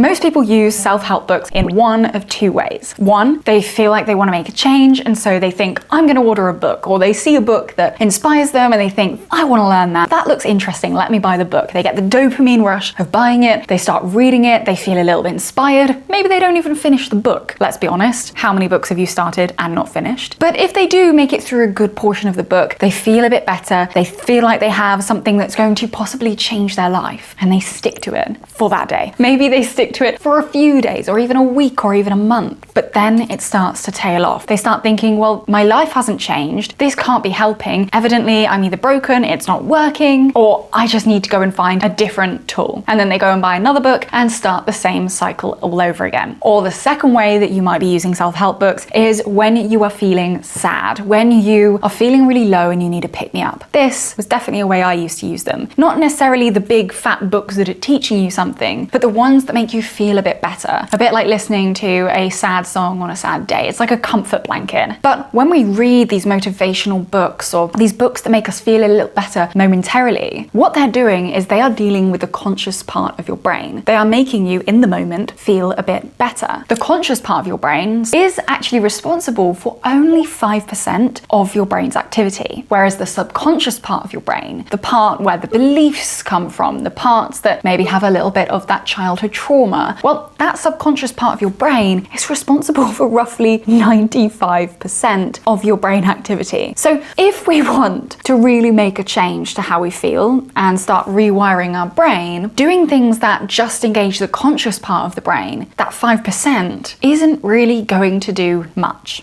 Most people use self-help books in one of two ways. One, they feel like they want to make a change, and so they think, I'm going to order a book, or they see a book that inspires them and they think, I want to learn that. That looks interesting, let me buy the book. They get the dopamine rush of buying it, they start reading it, they feel a little bit inspired. Maybe they don't even finish the book. Let's be honest, how many books have you started and not finished? But if they do make it through a good portion of the book, they feel a bit better, they feel like they have something that's going to possibly change their life, and they stick to it for that day. Maybe they stick to it for a few days, or even a week, or even a month. But then it starts to tail off. They start thinking, well, my life hasn't changed, this can't be helping, evidently I'm either broken, it's not working, or I just need to go and find a different tool. And then they go and buy another book and start the same cycle all over again. Or the second way that you might be using self-help books is when you are feeling sad, when you are feeling really low and you need a pick-me-up. This was definitely a way I used to use them. Not necessarily the big fat books that are teaching you something, but the ones that make you feel a bit better. A bit like listening to a sad song on a sad day. It's like a comfort blanket. But when we read these motivational books, or these books that make us feel a little better momentarily, what they're doing is they are dealing with the conscious part of your brain. They are making you, in the moment, feel a bit better. The conscious part of your brain is actually responsible for only 5% of your brain's activity, whereas the subconscious part of your brain, the part where the beliefs come from, the parts that maybe have a little bit of that childhood trauma, well, that subconscious part of your brain is responsible for roughly 95% of your brain activity. So if we want to really make a change to how we feel and start rewiring our brain, doing things that just engage the conscious part of the brain, that 5%, isn't really going to do much.